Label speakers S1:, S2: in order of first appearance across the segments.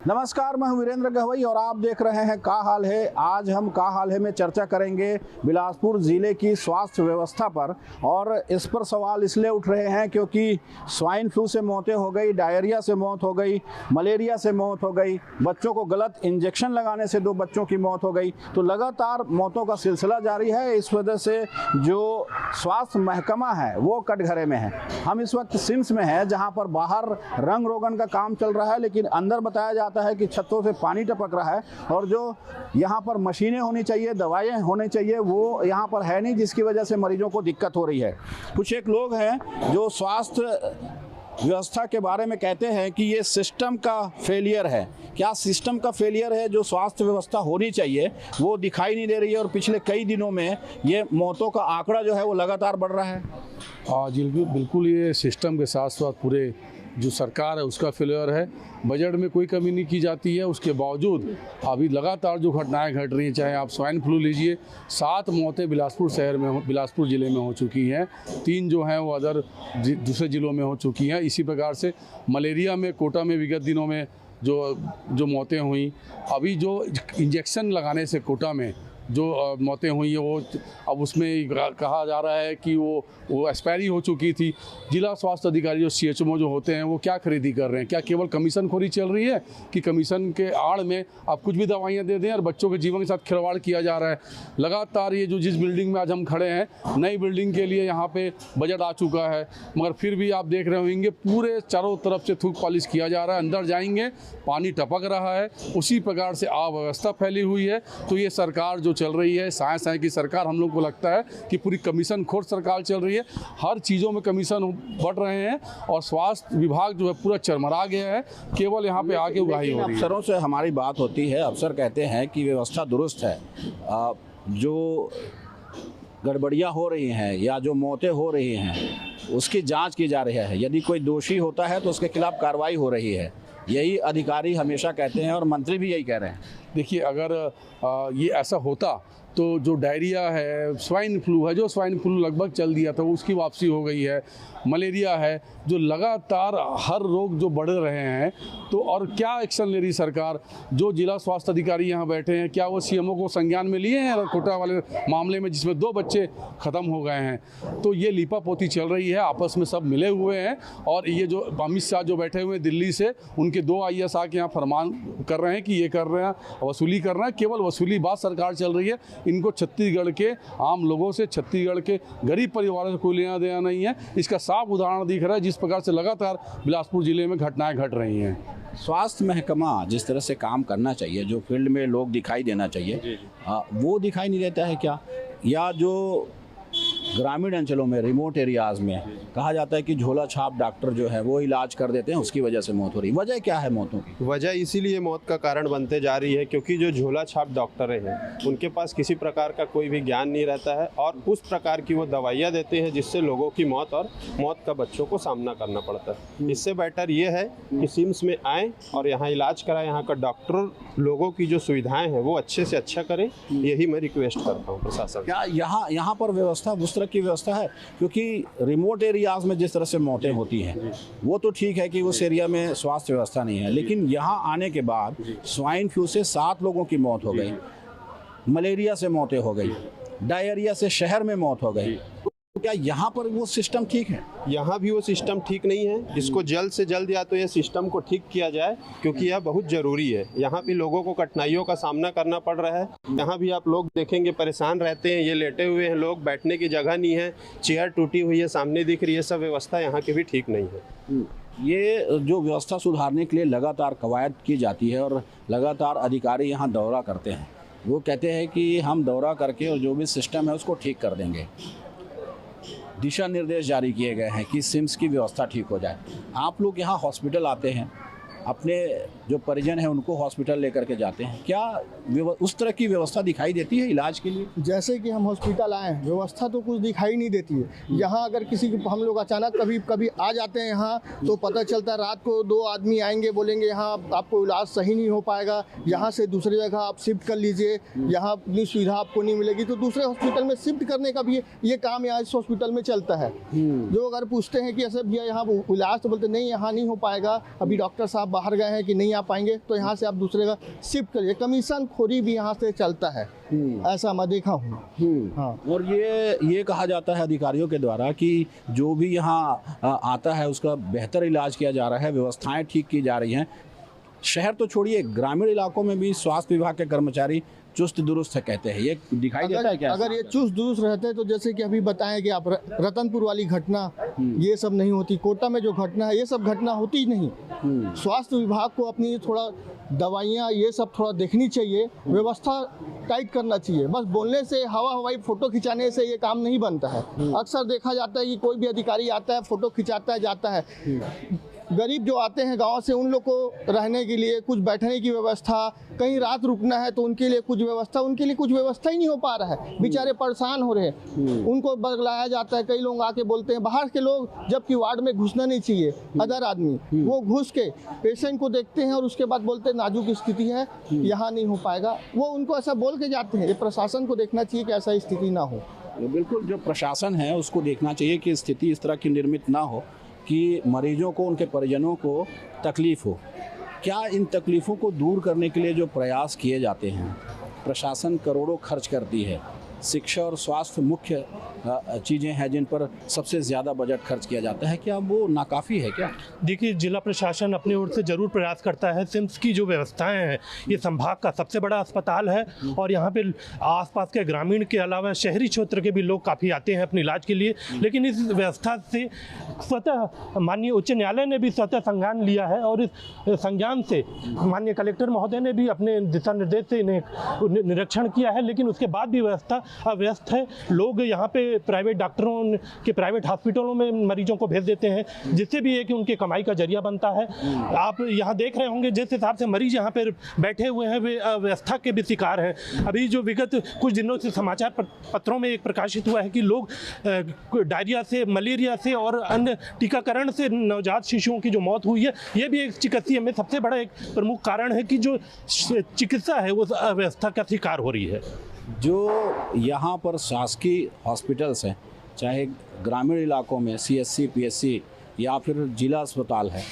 S1: नमस्कार, मैं हूं वीरेंद्र गहवई और आप देख रहे हैं का हाल है। आज हम का हाल है में चर्चा करेंगे बिलासपुर ज़िले की स्वास्थ्य व्यवस्था पर। और इस पर सवाल इसलिए उठ रहे हैं क्योंकि स्वाइन फ्लू से मौतें हो गई, डायरिया से मौत हो गई, मलेरिया से मौत हो गई, बच्चों को गलत इंजेक्शन लगाने से 2 बच्चों की मौत हो गई। तो लगातार मौतों का सिलसिला जारी है। इस वजह से जो स्वास्थ्य महकमा है वो कटघरे में है। हम इस वक्त सिम्स में हैं, जहाँ पर बाहर रंग रोगन का काम चल रहा है, लेकिन अंदर बताया जाता है कि छतों से पानी टपक रहा है और जो यहाँ पर मशीनें होनी चाहिए, दवाइयाँ होनी चाहिए, वो यहाँ पर है नहीं, जिसकी वजह से मरीजों को दिक्कत हो रही है। कुछ एक लोग हैं जो स्वास्थ्य व्यवस्था के बारे में कहते हैं कि ये सिस्टम का फेलियर है। क्या सिस्टम का फेलियर है? जो स्वास्थ्य व्यवस्था होनी चाहिए वो दिखाई नहीं दे रही है और पिछले कई दिनों में ये मौतों का आंकड़ा जो है वो लगातार बढ़ रहा है।
S2: जी बिल्कुल, ये सिस्टम के साथ साथ पूरे जो सरकार है उसका फेलियर है। बजट में कोई कमी नहीं की जाती है, उसके बावजूद अभी लगातार जो घटनाएं घट रही हैं, चाहे आप स्वाइन फ्लू लीजिए, 7 मौतें बिलासपुर ज़िले में हो चुकी हैं, 3 जो हैं वो दूसरे ज़िलों में हो चुकी हैं। इसी प्रकार से मलेरिया में कोटा में विगत दिनों में जो मौतें हुई, अभी जो इंजेक्शन लगाने से कोटा में जो मौतें हुई है वो अब उसमें कहा जा रहा है कि वो एक्सपायरी हो चुकी थी। जिला स्वास्थ्य अधिकारी जो CHMO जो होते हैं वो क्या खरीदी कर रहे हैं? क्या केवल कमीशन खोरी चल रही है कि कमीशन के आड़ में आप कुछ भी दवाइयाँ दे दें और बच्चों के जीवन के साथ खिलवाड़ किया जा रहा है? लगातार ये जिस बिल्डिंग में आज हम खड़े हैं, नई बिल्डिंग के लिए यहाँ पे बजट आ चुका है, मगर फिर भी आप देख रहे होंगे पूरे चारों तरफ से थूक पॉलिश किया जा रहा है। अंदर जाएंगे पानी टपक रहा है, उसी प्रकार से अव्यवस्था फैली हुई है। तो ये सरकार जो चल रही है, साए की सरकार, हम लोग को लगता है कि पूरी कमीशन खोर सरकार चल रही है। हर चीज़ों में कमीशन बढ़ रहे हैं और स्वास्थ्य विभाग जो है पूरा चरमरा गया है। केवल यहाँ पे आके उगाही हो रही है।
S1: अफसरों से हमारी बात होती है, अफसर कहते हैं कि व्यवस्था दुरुस्त है, जो गड़बड़ियाँ हो रही हैं या जो मौतें हो रही हैं उसकी जांच की जा रही है, यदि कोई दोषी होता है तो उसके खिलाफ कार्रवाई हो रही है। यही अधिकारी हमेशा कहते हैं और मंत्री भी यही कह रहे हैं।
S2: देखिए, अगर ये ऐसा होता तो जो डायरिया है, स्वाइन फ्लू है, जो स्वाइन फ्लू लगभग चल दिया था उसकी वापसी हो गई है, मलेरिया है, जो लगातार हर रोग जो बढ़ रहे हैं, तो और क्या एक्शन ले रही सरकार? जो जिला स्वास्थ्य अधिकारी यहाँ बैठे हैं, क्या वो CMO को संज्ञान में लिए हैं कोटा वाले मामले में जिसमें 2 बच्चे ख़त्म हो गए हैं? तो ये लीपापोती चल रही है, आपस में सब मिले हुए हैं। और ये जो अमित शाह जो बैठे हुए हैं दिल्ली से, उनके 2 IAS आके यहाँ फरमान कर रहे हैं कि ये कर रहे हैं, वसूली कर रहे हैं। केवल वसूली बात सरकार चल रही है। इनको छत्तीसगढ़ के आम लोगों से, छत्तीसगढ़ के गरीब परिवारों से कोई लेना देना नहीं है। इसका साफ उदाहरण दिख रहा है जिस प्रकार से लगातार बिलासपुर जिले में घटनाएं घट रही हैं।
S1: स्वास्थ्य महकमा जिस तरह से काम करना चाहिए, जो फील्ड में लोग दिखाई देना चाहिए, वो दिखाई नहीं देता है क्या? या जो ग्रामीण अंचलों में, रिमोट एरियाज में कहा जाता है कि झोला छाप डॉक्टर जो है वो इलाज कर देते हैं, उसकी वजह से मौत हो रही है। वजह क्या है मौतों की?
S3: वजह इसीलिए मौत का कारण बनते जा रही है क्योंकि जो झोला छाप डॉक्टर हैं उनके पास किसी प्रकार का कोई भी ज्ञान नहीं रहता है और उस प्रकार की वो दवाइयाँ देते हैं जिससे लोगों की मौत और मौत का बच्चों को सामना करना पड़ता है। इससे बेटर ये है कि सिम्स में आएँ और यहाँ इलाज कराएं। यहाँ का डॉक्टर लोगों की जो सुविधाएँ हैं वो अच्छे से अच्छा करें, यही मैं रिक्वेस्ट करता हूँ प्रशासन।
S1: क्या यहाँ पर व्यवस्था उस तरह की व्यवस्था है? क्योंकि रिमोट एरियाज में जिस तरह से मौतें होती हैं वो तो ठीक है कि उस एरिया में स्वास्थ्य व्यवस्था नहीं है, लेकिन यहाँ आने के बाद स्वाइन फ्लू से 7 लोगों की मौत हो गई, मलेरिया से मौतें हो गई, डायरिया से शहर में मौत हो गई। क्या यहाँ पर वो सिस्टम ठीक है?
S3: यहाँ भी वो सिस्टम ठीक नहीं है। इसको जल्द से जल्द या तो ये सिस्टम को ठीक किया जाए क्योंकि यह बहुत ज़रूरी है। यहाँ भी लोगों को कठिनाइयों का सामना करना पड़ रहा है। यहाँ भी आप लोग देखेंगे परेशान रहते हैं, ये लेटे हुए हैं लोग, बैठने की जगह नहीं है, चेयर टूटी हुई है सामने दिख रही है। सब व्यवस्था यहाँ की भी ठीक नहीं है।
S1: ये जो व्यवस्था सुधारने के लिए लगातार कवायद की जाती है और लगातार अधिकारी यहाँ दौरा करते हैं, वो कहते हैं कि हम दौरा करके और जो भी सिस्टम है उसको ठीक कर देंगे। दिशा निर्देश जारी किए गए हैं कि सिम्स की व्यवस्था ठीक हो जाए। आप लोग यहाँ हॉस्पिटल आते हैं, अपने जो परिजन हैं उनको हॉस्पिटल लेकर के जाते हैं, क्या उस तरह की व्यवस्था दिखाई देती है इलाज के लिए?
S4: जैसे कि हम हॉस्पिटल आए हैं, व्यवस्था तो कुछ दिखाई नहीं देती है। यहाँ अगर किसी हम लोग अचानक कभी आ जाते हैं यहाँ, तो पता चलता है रात को 2 आदमी आएंगे, बोलेंगे यहाँ आपको इलाज सही नहीं हो पाएगा, यहाँ से दूसरी जगह आप शिफ्ट कर लीजिए, यहाँ अपनी सुविधा आपको नहीं मिलेगी। तो दूसरे हॉस्पिटल में शिफ्ट करने का भी ये काम यहाँ इस हॉस्पिटल में चलता है। जो अगर पूछते हैं कि ऐसे भैया यहाँ इलाज, तो बोलते नहीं यहाँ नहीं हो पाएगा, अभी डॉक्टर साहब बाहर गए हैं कि नहीं आ पाएंगे तो यहाँ से आप दूसरे का शिफ्ट करिए। कमीशन खोरी भी यहाँ से चलता है, ऐसा मैं देखा हूँ। हाँ,
S1: और ये कहा जाता है अधिकारियों के द्वारा कि जो भी यहाँ आता है उसका बेहतर इलाज किया जा रहा है, व्यवस्थाएं ठीक की जा रही हैं। शहर तो छोड़िए, ग्रामीण इलाकों में भी स्वास्थ्य विभाग के कर्मचारी चुस्त दुरुस्त है कहते हैं, ये दिखाई देता है क्या?
S4: अगर ये चुस्त दुरुस्त रहते तो जैसे कि अभी बताएं कि आप रतनपुर वाली घटना, ये सब नहीं होती। कोटा में जो घटना है, ये सब घटना होती ही नहीं। स्वास्थ्य विभाग को अपनी थोड़ा दवाइयाँ ये सब थोड़ा देखनी चाहिए, व्यवस्था टाइट करना चाहिए। बस बोलने से, हवाई फोटो खिंचाने से ये काम नहीं बनता है। अक्सर देखा जाता है कि कोई भी अधिकारी आता है, फोटो खिंचाता है, जाता है। गरीब जो आते हैं गांव से, उन लोग को रहने के लिए कुछ बैठने की व्यवस्था, कहीं रात रुकना है तो उनके लिए कुछ व्यवस्था, उनके लिए कुछ व्यवस्था ही नहीं हो पा रहा है। बेचारे परेशान हो रहे हैं, उनको बगलाया जाता है। कई लोग आके बोलते हैं, बाहर के लोग, जबकि वार्ड में घुसना नहीं चाहिए, अदर आदमी वो घुस के पेशेंट को देखते हैं और उसके बाद बोलते हैं नाजुक स्थिति है, यहाँ नहीं हो पाएगा। वो उनको ऐसा बोल के जाते हैं। ये प्रशासन को देखना चाहिए कि ऐसा स्थिति ना हो।
S1: बिल्कुल, जो प्रशासन है उसको देखना चाहिए कि स्थिति इस तरह की निर्मित ना हो कि मरीजों को, उनके परिजनों को तकलीफ़ हो। क्या इन तकलीफ़ों को दूर करने के लिए जो प्रयास किए जाते हैं, प्रशासन करोड़ों खर्च करती है, शिक्षा और स्वास्थ्य मुख्य चीज़ें हैं जिन पर सबसे ज़्यादा बजट खर्च किया जाता है, क्या वो नाकाफ़ी है क्या?
S5: देखिए, जिला प्रशासन अपनी ओर से ज़रूर प्रयास करता है। सिम्स की जो व्यवस्थाएं हैं, ये संभाग का सबसे बड़ा अस्पताल है और यहाँ पे आसपास के ग्रामीण के अलावा शहरी क्षेत्र के भी लोग काफ़ी आते हैं अपने इलाज के लिए। लेकिन इस व्यवस्था से स्वतः माननीय उच्च न्यायालय ने भी स्वतः संज्ञान लिया है और इस संज्ञान से माननीय कलेक्टर महोदय ने भी अपने दिशा निर्देश से इन्हें निरीक्षण किया है। लेकिन उसके बाद भी व्यवस्था अव्यस्त है। लोग यहाँ पे प्राइवेट डॉक्टरों के प्राइवेट हॉस्पिटलों में मरीजों को भेज देते हैं, जिससे भी है कि उनके कमाई का जरिया बनता है। आप यहाँ देख रहे होंगे जिस हिसाब से मरीज यहाँ पर बैठे हुए हैं, वे अव्यवस्था के भी शिकार हैं। अभी जो विगत कुछ दिनों से समाचार पत्रों में एक प्रकाशित हुआ है कि लोग डायरिया से, मलेरिया से और अन्य टीकाकरण से नवजात शिशुओं की जो मौत हुई है, ये भी एक चिकित्सीय में सबसे बड़ा एक प्रमुख कारण है कि जो चिकित्सा है वो अव्यवस्था का शिकार हो रही है।
S1: जो यहाँ पर शासकीय हॉस्पिटल्स हैं, चाहे ग्रामीण इलाकों में CSC, PSC या फिर जिला अस्पताल है,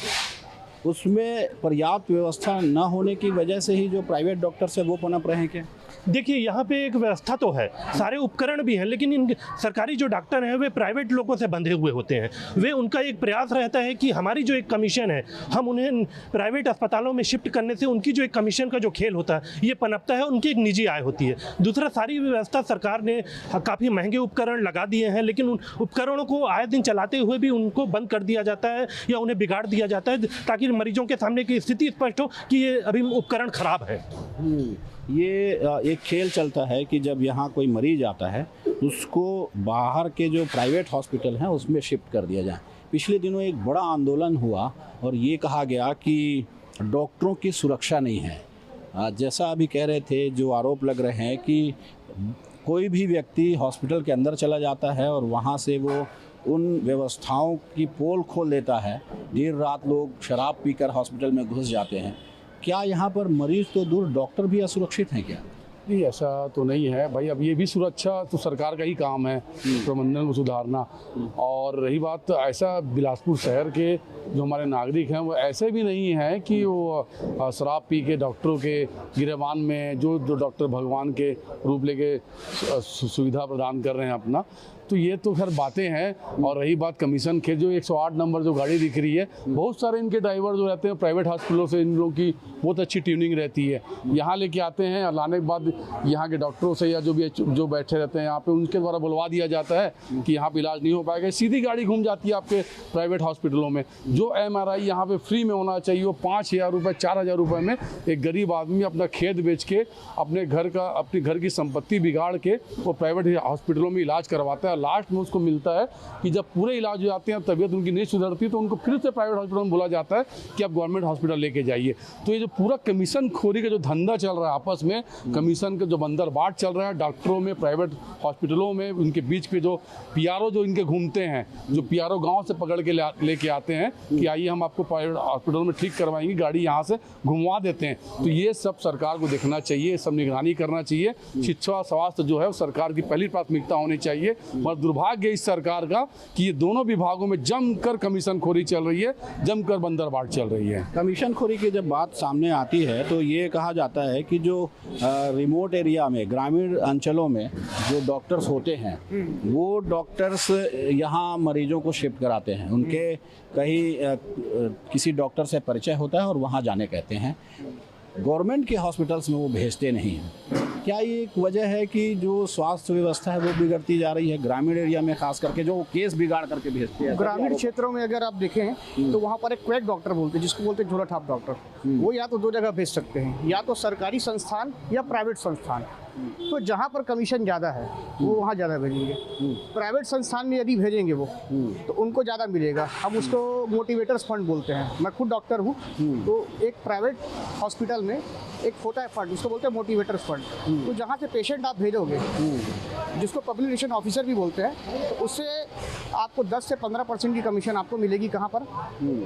S1: उसमें पर्याप्त व्यवस्था न होने की वजह से ही जो प्राइवेट डॉक्टर्स हैं वो पनप रहे हैं क्या?
S5: देखिए, यहाँ पे एक व्यवस्था तो है, सारे उपकरण भी हैं, लेकिन इन सरकारी जो डॉक्टर हैं वे प्राइवेट लोगों से बंधे हुए होते हैं। वे, उनका एक प्रयास रहता है कि हमारी जो एक कमीशन है, हम उन्हें प्राइवेट अस्पतालों में शिफ्ट करने से उनकी जो एक कमीशन का जो खेल होता है ये पनपता है, उनकी एक निजी आय होती है। दूसरा, सारी व्यवस्था सरकार ने काफ़ी महंगे उपकरण लगा दिए हैं, लेकिन उन उपकरणों को आए दिन चलाते हुए भी उनको बंद कर दिया जाता है या उन्हें बिगाड़ दिया जाता है, ताकि मरीजों के सामने की स्थिति स्पष्ट हो कि ये अभी उपकरण खराब है।
S1: ये एक खेल चलता है कि जब यहाँ कोई मरीज आता है उसको बाहर के जो प्राइवेट हॉस्पिटल हैं उसमें शिफ्ट कर दिया जाए। पिछले दिनों एक बड़ा आंदोलन हुआ और ये कहा गया कि डॉक्टरों की सुरक्षा नहीं है। जैसा अभी कह रहे थे, जो आरोप लग रहे हैं कि कोई भी व्यक्ति हॉस्पिटल के अंदर चला जाता है और वहाँ से वो उन व्यवस्थाओं की पोल खोल देता है। देर रात लोग शराब पीकर हॉस्पिटल में घुस जाते हैं। क्या यहाँ पर मरीज तो दूर, डॉक्टर भी असुरक्षित हैं क्या?
S2: नहीं, ऐसा तो नहीं है भाई। अब ये भी सुरक्षा तो सरकार का ही काम है, प्रबंधन को सुधारना। और रही बात, ऐसा बिलासपुर शहर के जो हमारे नागरिक हैं वो ऐसे भी नहीं है कि वो शराब पी के डॉक्टरों के गिरेबान में, जो डॉक्टर भगवान के रूप लेके सुविधा प्रदान कर रहे हैं अपना, तो ये तो खैर बातें हैं। और रही बात कमीशन के, जो 108 नंबर जो गाड़ी दिख रही है, बहुत सारे इनके ड्राइवर जो रहते हैं प्राइवेट हॉस्पिटलों से, इन लोगों की बहुत अच्छी ट्यूनिंग रहती है। यहाँ लेके आते हैं और लाने के बाद यहाँ के डॉक्टरों से या जो बैठे रहते हैं यहाँ पे, उनके द्वारा बुलवा दिया जाता है कि यहाँ पे इलाज नहीं हो पाएगा। सीधी गाड़ी घूम जाती है आपके प्राइवेट हॉस्पिटलों में। जो MRI यहाँ पे फ्री में होना चाहिए, वो 5,000 रुपये, 4,000 रुपये में एक गरीब आदमी अपना खेत बेच के, अपने घर की संपत्ति बिगाड़ के वो प्राइवेट हॉस्पिटलों में इलाज करवाता है। लास्ट में उसको मिलता है कि जब पूरे इलाज हो जाते हैं, तबीयत उनकी नहीं सुधरती, तो उनको फिर से प्राइवेट हॉस्पिटल में बोला जाता है कि आप गवर्नमेंट हॉस्पिटल लेके जाइए। तो ये जो पूरा कमीशन खोरी का जो धंधा चल रहा है, आपस में कमीशन का जो बंदर बाट चल रहा है डॉक्टरों में, प्राइवेट हॉस्पिटलों में, उनके बीच पे जो PRO जो इनके घूमते हैं, जो PRO गाँव से पकड़ के लेके आते हैं कि आइए हम आपको प्राइवेट हॉस्पिटल में ठीक करवाएंगे, गाड़ी यहाँ से घुमवा देते हैं। तो ये सब सरकार को देखना चाहिए, सब निगरानी करना चाहिए। शिक्षा स्वास्थ्य जो है वो सरकार की पहली प्राथमिकता होनी चाहिए। मगर दुर्भाग्य इस सरकार का कि ये दोनों विभागों में जमकर कमीशनखोरी चल रही है, जमकर बंदरबाट चल रही है।
S1: कमीशनखोरी की जब बात सामने आती है तो ये कहा जाता है कि जो रिमोट एरिया में, ग्रामीण अंचलों में जो डॉक्टर्स होते हैं वो डॉक्टर्स यहाँ मरीजों को शिफ्ट कराते हैं। उनके कहीं किसी डॉक्टर से परिचय होता है और वहाँ जाने कहते हैं, गवर्नमेंट के हॉस्पिटल्स में वो भेजते नहीं हैं। क्या ये एक वजह है कि जो स्वास्थ्य व्यवस्था है वो बिगड़ती जा रही है ग्रामीण एरिया में, खास करके जो केस बिगाड़ करके भेजते हैं?
S4: ग्रामीण क्षेत्रों में अगर आप देखें तो वहाँ पर एक क्वैक डॉक्टर बोलते हैं, जिसको बोलते हैं झोला छाप डॉक्टर। वो या तो दो जगह भेज सकते हैं, या तो सरकारी संस्थान या प्राइवेट संस्थान। तो जहाँ पर कमीशन ज़्यादा है वो वहाँ ज़्यादा भेजेंगे। प्राइवेट संस्थान में यदि भेजेंगे वो तो उनको ज़्यादा मिलेगा। हम उसको मोटिवेटर्स फंड बोलते हैं। मैं खुद डॉक्टर हूँ, तो एक प्राइवेट हॉस्पिटल में एक होता है फंड, उसको बोलते हैं मोटिवेटर्स फंड। तो जहाँ से पेशेंट आप भेजोगे, जिसको पब्लिक रिलेशन ऑफिसर भी बोलते हैं, तो उससे आपको 10 से 15% की कमीशन आपको मिलेगी। कहाँ पर?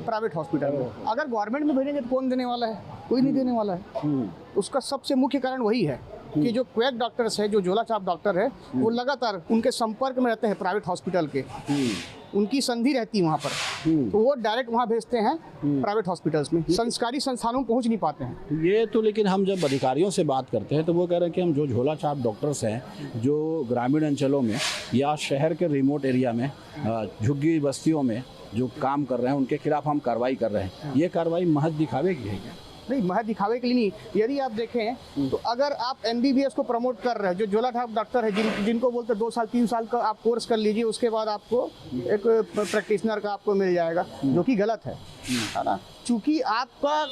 S4: प्राइवेट हॉस्पिटल में। अगर गवर्नमेंट में भेजेंगे तो कौन देने वाला है? कोई नहीं देने वाला है। उसका सबसे मुख्य कारण वही है कि जो क्वैक डॉक्टर्स है, जो झोला छाप डॉक्टर है, वो लगातार उनके संपर्क में रहते हैं प्राइवेट हॉस्पिटल के। उनकी संधि रहती है वहाँ पर, तो वो डायरेक्ट वहाँ भेजते हैं प्राइवेट हॉस्पिटल्स में। संस्कारी संस्थानों में पहुँच नहीं पाते हैं
S1: ये तो। लेकिन हम जब अधिकारियों से बात करते हैं तो वो कह रहे हैं कि हम जो झोला छाप डॉक्टर्स हैं जो ग्रामीण अंचलों में या शहर के रिमोट एरिया में, झुग्गी बस्तियों में जो काम कर रहे हैं, उनके खिलाफ हम कार्रवाई कर रहे हैं। ये कार्रवाई महज दिखावे की है क्या?
S4: नहीं, महज दिखावे के लिए नहीं। यदि आप देखें तो अगर आप MBBS को प्रमोट कर रहे हैं, जो झोला छाप डॉक्टर है, जिनको बोलते हैं 2 साल 3 साल का आप कोर्स कर लीजिए, उसके बाद आपको एक प्रैक्टिशनर का आपको मिल जाएगा, जो कि गलत है ना। चूँकि आपका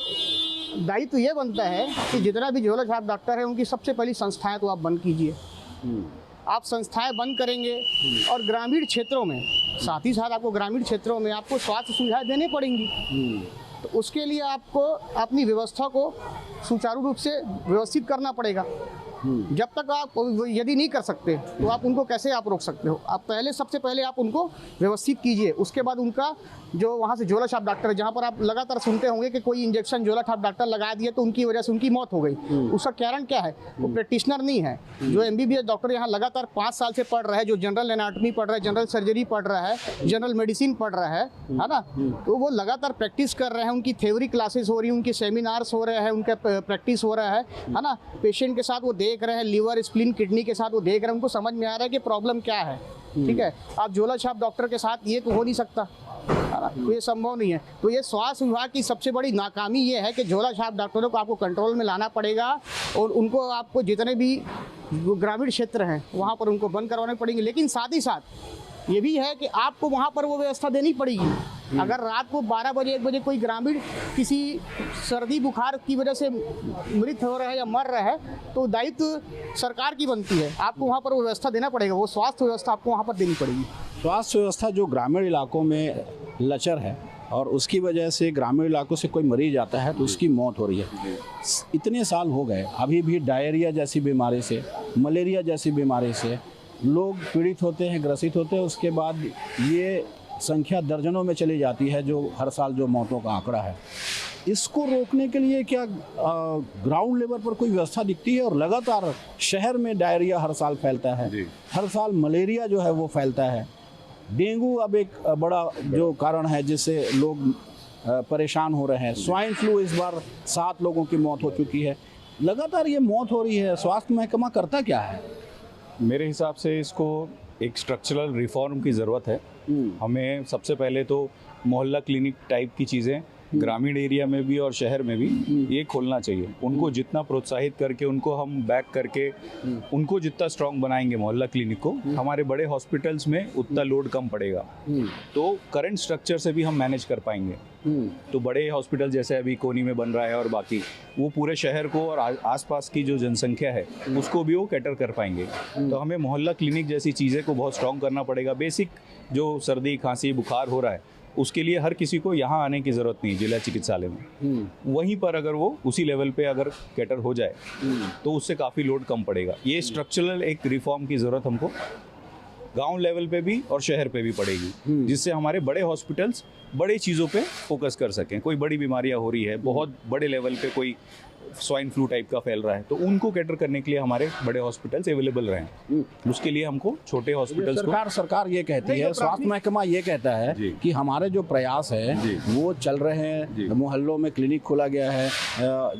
S4: दायित्व ये बनता है कि जितना भी झोला छाप डॉक्टर है उनकी सबसे पहली संस्थाएँ तो आप बंद कीजिए। आप संस्थाएं बंद करेंगे और ग्रामीण क्षेत्रों में, साथ ही साथ आपको ग्रामीण क्षेत्रों में आपको स्वास्थ्य सुविधाएं देनी पड़ेंगी। तो उसके लिए आपको अपनी व्यवस्था को सुचारू रूप से व्यवस्थित करना पड़ेगा। जब तक आप यदि नहीं कर सकते तो आप उनको कैसे आप रोक सकते हो? आप सबसे पहले आप उनको व्यवस्थित कीजिए। उसके बाद उनका जो वहाँ से झोला छाप डॉक्टर है, जहाँ पर आप लगातार सुनते होंगे कि कोई इंजेक्शन झोला छाप डॉक्टर लगा दिया तो उनकी वजह से उनकी मौत हो गई, उसका कारण क्या है? वो प्रैक्टिशनर नहीं है। जो MBBS डॉक्टर यहाँ लगातार 5 साल से पढ़ रहा है, जो जनरल एनाटॉमी पढ़ रहा है, जनरल सर्जरी पढ़ रहा है, जनरल मेडिसिन पढ़ रहा है ना, तो वो लगातार प्रैक्टिस कर रहे हैं। उनकी थ्योरी क्लासेस हो रही हैं, उनके सेमिनार्स हो रहे हैं, उनका प्रैक्टिस हो रहा है ना। पेशेंट के साथ वो देख रहे हैं, लीवर, स्प्लीन, किडनी के साथ वो देख रहे हैं, उनको समझ में आ रहा है कि प्रॉब्लम क्या है। ठीक है, आप झोला छाप डॉक्टर के साथ ये तो हो नहीं सकता, तो ये संभव नहीं है। तो ये स्वास्थ्य विभाग की सबसे बड़ी नाकामी ये है कि झोला छाप डॉक्टरों को आपको कंट्रोल में लाना पड़ेगा और उनको आपको जितने भी ग्रामीण क्षेत्र हैं वहाँ पर उनको बंद करवाने पड़ेंगे। लेकिन साथ ही साथ ये भी है कि आपको वहाँ पर वो व्यवस्था देनी पड़ेगी। अगर रात को 12 बजे 1 बजे कोई ग्रामीण किसी सर्दी बुखार की वजह से मृत हो रहा है या मर रहा है, तो दायित्व सरकार की बनती है। आपको वहाँ पर वो व्यवस्था देना पड़ेगा, वो स्वास्थ्य व्यवस्था आपको वहाँ पर देनी पड़ेगी।
S1: स्वास्थ्य व्यवस्था जो ग्रामीण इलाकों में लचर है और उसकी वजह से ग्रामीण इलाकों से कोई मरीज आता है तो उसकी मौत हो रही है। इतने साल हो गए, अभी भी डायरिया जैसी बीमारी से, मलेरिया जैसी बीमारी से लोग पीड़ित होते हैं, ग्रसित होते हैं। उसके बाद ये संख्या दर्जनों में चली जाती है, जो हर साल जो मौतों का आंकड़ा है। इसको रोकने के लिए क्या ग्राउंड लेवल पर कोई व्यवस्था दिखती है? और लगातार शहर में डायरिया हर साल फैलता है, हर साल मलेरिया जो है वो फैलता है। डेंगू अब एक बड़ा जो कारण है जिससे लोग परेशान हो रहे हैं। स्वाइन फ्लू इस बार 7 लोगों की मौत हो चुकी है। लगातार ये मौत हो रही है, स्वास्थ्य महकमा करता क्या है?
S6: मेरे हिसाब से इसको एक स्ट्रक्चरल रिफॉर्म की ज़रूरत है। हमें सबसे पहले तो मोहल्ला क्लिनिक टाइप की चीज़ें ग्रामीण एरिया में भी और शहर में भी ये खोलना चाहिए। उनको जितना प्रोत्साहित करके, उनको हम बैक करके, उनको जितना स्ट्रॉन्ग बनाएंगे मोहल्ला क्लिनिक को, हमारे बड़े हॉस्पिटल्स में उतना लोड कम पड़ेगा। तो करंट स्ट्रक्चर से भी हम मैनेज कर पाएंगे। तो बड़े हॉस्पिटल जैसे अभी कोनी में बन रहा है और बाकी, वो पूरे शहर को और आसपास की जो जनसंख्या है उसको भी वो कैटर कर पाएंगे। तो हमें मोहल्ला क्लिनिक जैसी चीज़ें को बहुत स्ट्रॉन्ग करना पड़ेगा। बेसिक जो सर्दी खांसी बुखार हो रहा है उसके लिए हर किसी को यहाँ आने की ज़रूरत नहीं, जिला चिकित्सालय में वहीं पर अगर वो उसी लेवल पे अगर कैटर हो जाए तो उससे काफ़ी लोड कम पड़ेगा। ये स्ट्रक्चरल एक रिफॉर्म की ज़रूरत हमको गांव लेवल पे भी और शहर पे भी पड़ेगी, जिससे हमारे बड़े हॉस्पिटल्स बड़े चीज़ों पे फोकस कर सकें। कोई बड़ी बीमारियां हो रही है, बहुत बड़े लेवल पे कोई स्वाइन फ्लू टाइप का फैल रहा है, तो उनको कैटर करने के लिए हमारे बड़े हॉस्पिटल्स अवेलेबल रहें। उसके लिए हमको छोटे हॉस्पिटल्स को
S1: सरकार ये कहती है, स्वास्थ्य महकमा ये कहता है कि हमारे जो प्रयास है वो चल रहे हैं, मोहल्लों में क्लिनिक खोला गया है,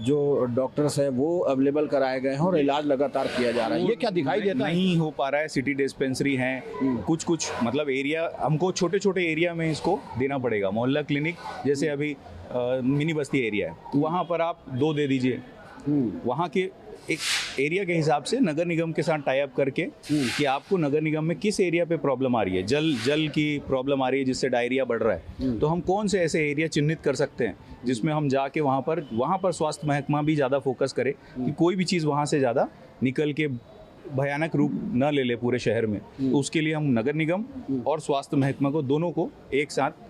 S1: जो डॉक्टर्स है वो अवेलेबल कराए गए हैं और इलाज लगातार किया जा रहा है। ये क्या दिखाई देता है?
S6: नहीं हो पा रहा है। सिटी डिस्पेंसरी हैं, कुछ मतलब एरिया हमको छोटे छोटे एरिया में इसको देना पड़ेगा। मोहल्ला क्लिनिक जैसे अभी मिनी बस्ती एरिया है, तो वहाँ पर आप 2 दे दीजिए। वहाँ के एक एरिया के हिसाब से नगर निगम के साथ टाई अप करके कि आपको नगर निगम में किस एरिया पे प्रॉब्लम आ रही है, जल की प्रॉब्लम आ रही है जिससे डायरिया बढ़ रहा है, तो हम कौन से ऐसे एरिया चिन्हित कर सकते हैं जिसमें हम जाके वहाँ पर स्वास्थ्य महकमा भी ज़्यादा फोकस करे कि कोई भी चीज़ वहाँ से ज़्यादा निकल के भयानक रूप न ले ले पूरे शहर में। तो उसके लिए हम नगर निगम और स्वास्थ्य महकमा को दोनों को एक साथ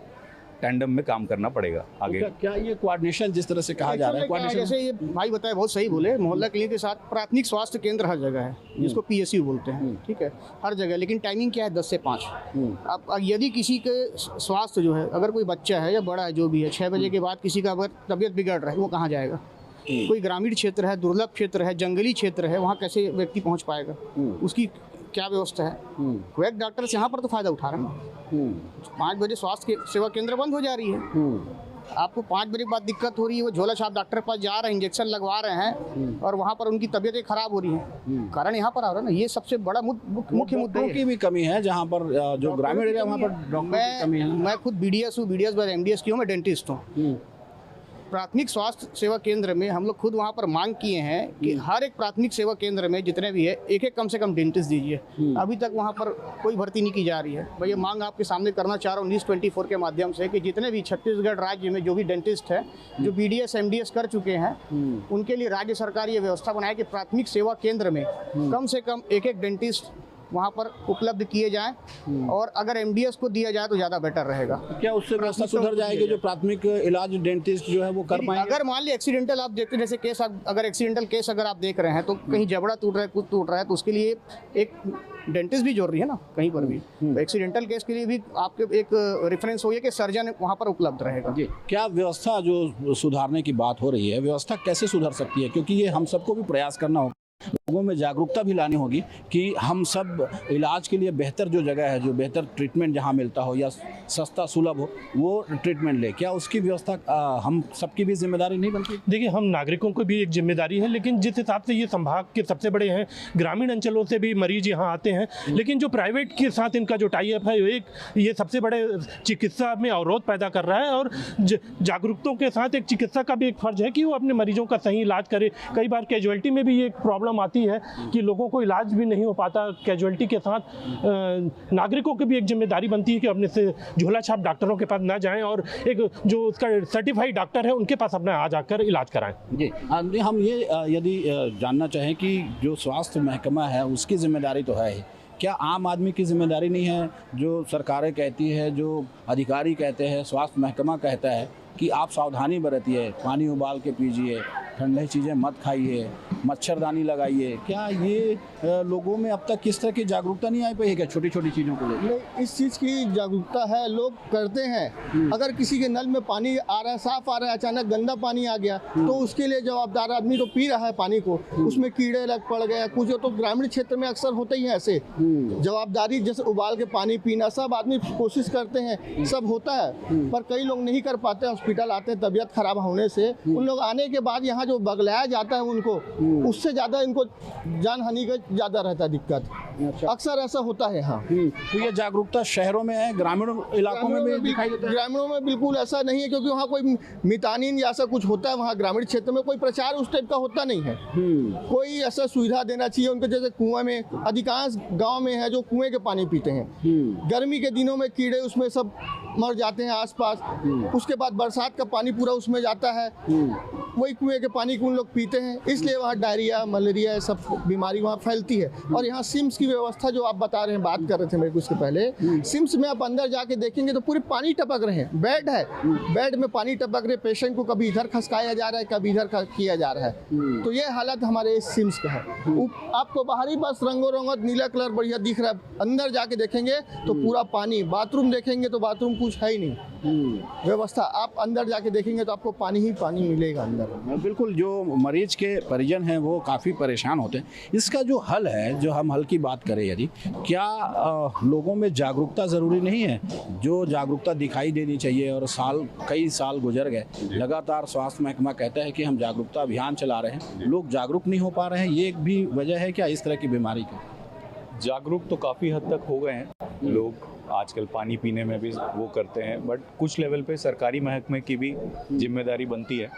S6: टैंडम में काम करना पड़ेगा आगे।
S1: क्या ये कोऑर्डिनेशन जिस तरह से कहा जा रहा है, कोऑर्डिनेशन
S4: जैसे ये भाई बताए बहुत सही बोले, मोहल्ला क्लिनिक के साथ प्राथमिक स्वास्थ्य केंद्र हर जगह है, जिसको PSU बोलते हैं, ठीक है, हर जगह। लेकिन टाइमिंग क्या है? 10 से 5। अब यदि किसी के स्वास्थ्य जो है, अगर कोई बच्चा है या बड़ा है जो भी है, 6 बजे के बाद किसी का अगर तबीयत बिगड़ रहा है, वो कहाँ जाएगा? कोई ग्रामीण क्षेत्र है, दुर्लभ क्षेत्र है, जंगली क्षेत्र है, वहाँ कैसे व्यक्ति पहुँच पाएगा? उसकी क्या व्यवस्था है? क्वैक डॉक्टर्स यहाँ पर तो फायदा उठा रहे हैं। 5 बजे स्वास्थ्य सेवा केंद्र बंद हो जा रही है, आपको 5 बजे के बाद दिक्कत हो रही है, वो झोला छाप डॉक्टर के पास जा रहे हैं, इंजेक्शन लगवा रहे हैं, और वहाँ पर उनकी तबीयतें खराब हो रही हैं। कारण यहाँ पर आ रहा है ना, ये सबसे बड़ा मुख्य मुद्दा
S1: की भी कमी है, जहाँ पर जो ग्रामीण एरिया वहाँ पर डॉक्टर की कमी है।
S4: मैं खुद BDS हूँ, BDS बाद MDS की हूँ, मैं डेंटिस्ट हूँ। प्राथमिक स्वास्थ्य सेवा केंद्र में हम लोग खुद वहाँ पर मांग किए हैं कि हर एक प्राथमिक सेवा केंद्र में जितने भी है, एक कम से कम डेंटिस्ट दीजिए। अभी तक वहाँ पर कोई भर्ती नहीं की जा रही है। मैं ये मांग आपके सामने करना चाह रहा हूँ न्यूज़ 24 के माध्यम से कि जितने भी छत्तीसगढ़ राज्य में जो भी डेंटिस्ट है, जो BDS MDS कर चुके हैं, उनके लिए राज्य सरकार ये व्यवस्था बनाए कि प्राथमिक सेवा केंद्र में कम से कम एक डेंटिस्ट वहाँ पर उपलब्ध किए जाएं, और अगर MDS को दिया जाए तो ज़्यादा बेटर रहेगा।
S1: क्या उससे व्यवस्था सुधर जाएगी? जो प्राथमिक इलाज डेंटिस्ट जो है वो कर पाएंगे?
S4: अगर मान ली एक्सीडेंटल आप देखते, जैसे केस, अगर एक्सीडेंटल केस अगर आप देख रहे हैं, तो कहीं जबड़ा टूट रहा है, कुछ टूट रहा है, तो उसके लिए एक डेंटिस्ट भी जरूरी है ना कहीं पर भी। तो एक्सीडेंटल केस के लिए भी आपके एक रेफरेंस हो, कि सर्जन वहाँ पर उपलब्ध रहेगा।
S1: क्या व्यवस्था जो सुधारने की बात हो रही है, व्यवस्था कैसे सुधर सकती है? क्योंकि ये हम सबको भी प्रयास करना होगा, लोगों में जागरूकता भी लानी होगी कि हम सब इलाज के लिए बेहतर जो जगह है, जो बेहतर ट्रीटमेंट जहां मिलता हो या सस्ता सुलभ हो, वो ट्रीटमेंट ले। क्या उसकी व्यवस्था हम सबकी भी जिम्मेदारी नहीं बनती?
S5: देखिए, हम नागरिकों को भी एक जिम्मेदारी है, लेकिन जिस हिसाब से ये संभाग के सबसे बड़े हैं, ग्रामीण अंचलों से भी मरीज यहाँ आते हैं, लेकिन जो प्राइवेट के साथ इनका जो टाई अप है, ये सबसे बड़े चिकित्सा में अवरोध पैदा कर रहा है। और जागरूकताओं के साथ एक चिकित्सक का भी एक फर्ज है कि वो अपने मरीजों का सही इलाज करे। कई बार कैजुअलिटी में भी ये प्रॉब्लम आती है कि लोगों को इलाज भी नहीं हो पाता। कैजुअलिटी के साथ नागरिकों की भी एक जिम्मेदारी बनती है कि अपने से झोला छाप डॉक्टरों के पास ना जाएं, और एक जो उसका सर्टिफाइड डॉक्टर है उनके पास अपना आ जाकर इलाज कराएं।
S1: जी, हम ये यदि जानना चाहें कि जो स्वास्थ्य महकमा है उसकी जिम्मेदारी तो है ही, क्या आम आदमी की जिम्मेदारी नहीं है? जो सरकारें कहती है, जो अधिकारी कहते हैं, स्वास्थ्य महकमा कहता है कि आप सावधानी बरतिए, पानी उबाल के पीजिए, ठंडी चीज़ें मत खाइए, मच्छरदानी लगाइए। क्या ये लोगों में अब तक किस तरह की जागरूकता नहीं आई पाई है क्या छोटी छोटी चीज़ों को लेकर?
S4: इस चीज़ की जागरूकता है, लोग करते हैं। अगर किसी के नल में पानी आ रहा है, साफ आ रहा है, अचानक गंदा पानी आ गया, तो उसके लिए जवाबदार आदमी तो पी रहा है पानी को, उसमें कीड़े लग पड़ गए कुछ, तो ग्रामीण क्षेत्र में अक्सर होते ही हैं ऐसे। जवाबदारी जैसे उबाल के पानी पीना, सब आदमी कोशिश करते हैं, सब होता है, पर कई लोग नहीं कर पाते। हॉस्पिटल आते हैं तबीयत खराब होने से, उन लोग आने के बाद यहाँ जो बगलाया जाता है उनको, उससे ज़्यादा इनको जान हानि का ज़्यादा रहता है दिक्कत। अक्सर ऐसा होता है। हाँ,
S1: तो ये जागरूकता शहरों में है, ग्रामीण इलाकों में भी दिखाई देता है?
S4: ग्रामीणों में बिल्कुल ऐसा नहीं है, क्योंकि वहाँ कोई मितानिन या ऐसा कुछ होता है, वहाँ ग्रामीण क्षेत्र में कोई प्रचार उस टाइप का होता नहीं है। कोई ऐसा सुविधा देना चाहिए उनको, जैसे कुएं में, अधिकांश गाँव में है जो कुएं के पानी पीते हैं, गर्मी के दिनों में कीड़े उसमें सब मर जाते हैं आसपास, उसके बाद बरसात का पानी पूरा उसमें जाता है, वही कुएं के पानी को उन लोग पीते हैं, इसलिए वहाँ डायरिया, मलेरिया, सब बीमारी वहाँ फैलती है। और यहाँ सिम्स की व्यवस्था जो आप बता रहे हैं, बात कर रहे थे मेरे को इसके पहले, सिम्स में आप अंदर जाके देखेंगे तो पूरे पानी टपक रहे हैं, बेड है, बेड में पानी टपक रहे, पेशेंट को कभी इधर खसकाया जा रहा है, कभी इधर किया जा रहा है। तो ये हालत हमारे इस सिम्स का है। आपको बाहरी बस रंगों रंगत नीला कलर बढ़िया दिख रहा है, अंदर जाके देखेंगे तो पूरा पानी, बाथरूम देखेंगे तो बाथरूम कुछ है ही नहीं व्यवस्था, आप अंदर जाके देखेंगे तो आपको पानी ही पानी मिलेगा अंदर। अंदर।
S1: बिल्कुल, जो मरीज के परिजन हैं वो काफ़ी परेशान होते हैं। इसका जो हल है, जो हम हल की बात करें यदि, क्या लोगों में जागरूकता ज़रूरी नहीं है? जो जागरूकता दिखाई देनी चाहिए, और कई साल गुजर गए, लगातार स्वास्थ्य महकमा कहता है कि हम जागरूकता अभियान चला रहे हैं, लोग जागरूक नहीं हो पा रहे हैं। ये एक भी वजह है क्या इस तरह की बीमारी की?
S6: जागरूक तो काफ़ी हद तक हो गए हैं लोग, आजकल पानी पीने में भी वो करते हैं, बट कुछ लेवल पे सरकारी महकमे की भी जिम्मेदारी बनती है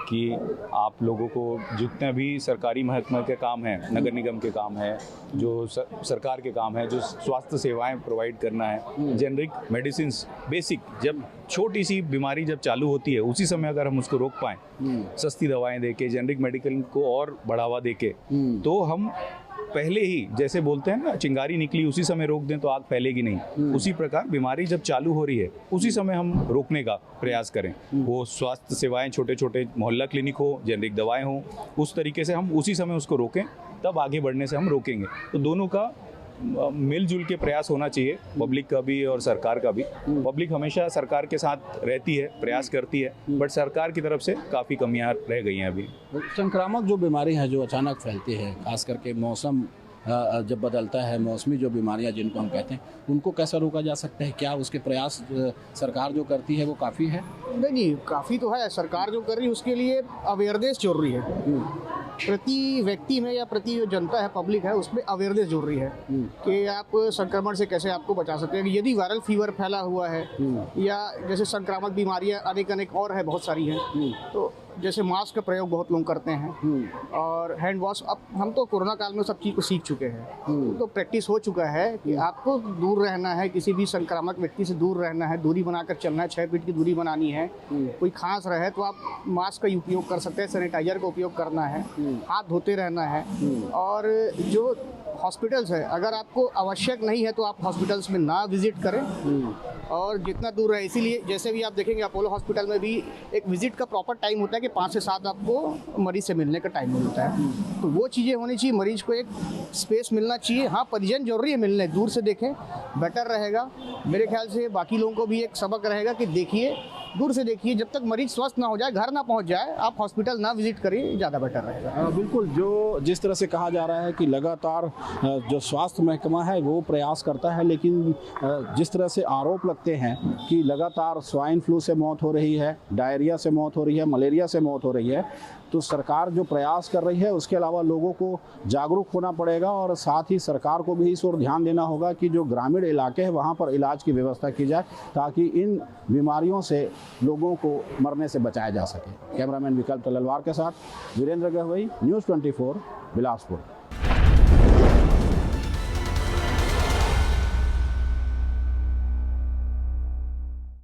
S6: कि आप लोगों को जितने भी सरकारी महकमे के काम हैं, नगर निगम के काम है, जो सरकार के काम है, जो स्वास्थ्य सेवाएं प्रोवाइड करना है, जेनरिक मेडिसिन बेसिक, जब छोटी सी बीमारी जब चालू होती है उसी समय अगर हम उसको रोक पाएँ, सस्ती दवाएं देके, जेनरिक मेडिकल को और बढ़ावा देके, तो हम पहले ही, जैसे बोलते हैं ना, चिंगारी निकली उसी समय रोक दें तो आग फैलेगी नहीं, उसी प्रकार बीमारी जब चालू हो रही है उसी समय हम रोकने का प्रयास करें। वो स्वास्थ्य सेवाएं, छोटे छोटे मोहल्ला क्लिनिक हो, जेनरिक दवाएं हो, उस तरीके से हम उसी समय उसको रोकें, तब आगे बढ़ने से हम रोकेंगे। तो दोनों का मिलजुल के प्रयास होना चाहिए, पब्लिक का भी और सरकार का भी। पब्लिक हमेशा सरकार के साथ रहती है, प्रयास करती है, बट सरकार की तरफ से काफ़ी कमियां रह गई हैं अभी।
S1: संक्रामक जो बीमारी है जो अचानक फैलती है, खास करके मौसम जब बदलता है, मौसमी जो बीमारियां जिनको हम कहते हैं, उनको कैसा रोका जा सकता है? क्या उसके प्रयास सरकार जो करती है वो काफ़ी है?
S4: नहीं, काफ़ी तो है। सरकार जो कर रही है उसके लिए अवेयरनेस जरूरी है। प्रति व्यक्ति में या प्रति जो जनता है, पब्लिक है, उसमें अवेयरनेस जरूरी है कि आप संक्रमण से कैसे आपको बचा सकते हैं। यदि वायरल फीवर फैला हुआ है या जैसे संक्रामक बीमारियां अनेक और है, बहुत सारी हैं, तो जैसे मास्क का प्रयोग बहुत लोग करते हैं और हैंड वॉश। अब हम तो कोरोना काल में सब चीज़ को सीख चुके हैं, तो प्रैक्टिस हो चुका है कि आपको दूर रहना है, किसी भी संक्रामक व्यक्ति से दूर रहना है, दूरी बनाकर चलना है, 6 फीट की दूरी बनानी है। कोई खांस रहे तो आप मास्क का उपयोग कर सकते हैं, सैनिटाइजर का उपयोग करना है, हाथ धोते रहना है। और जो हॉस्पिटल्स है, अगर आपको आवश्यक नहीं है तो आप हॉस्पिटल्स में ना विजिट करें और जितना दूर रहे। इसीलिए जैसे भी आप देखेंगे अपोलो हॉस्पिटल में भी एक विजिट का प्रॉपर टाइम होता है कि 5 से 7 आपको मरीज से मिलने का टाइम मिलता है। तो वो चीज़ें होनी चाहिए, मरीज को एक स्पेस मिलना चाहिए। हाँ, परिजन जरूरी है मिलने, दूर से देखें बेटर रहेगा। मेरे ख्याल से बाकी लोगों को भी एक सबक रहेगा कि देखिए, दूर से देखिए, जब तक मरीज स्वस्थ ना हो जाए, घर ना पहुंच जाए, आप हॉस्पिटल ना विजिट करिए, ज़्यादा बेटर रहेगा।
S1: बिल्कुल, जिस तरह से कहा जा रहा है कि लगातार जो स्वास्थ्य महकमा है वो प्रयास करता है, लेकिन जिस तरह से आरोप लगते हैं कि लगातार स्वाइन फ्लू से मौत हो रही है, डायरिया से मौत हो रही है, मलेरिया से मौत हो रही है, तो सरकार जो प्रयास कर रही है उसके अलावा लोगों को जागरूक होना पड़ेगा और साथ ही सरकार को भी इस ओर ध्यान देना होगा कि जो ग्रामीण इलाके हैं वहाँ पर इलाज की व्यवस्था की जाए, ताकि इन बीमारियों से लोगों को मरने से बचाया जा सके। कैमरामैन विकल्प तलवार के साथ वीरेंद्र गहवई, न्यूज़ 24, बिलासपुर।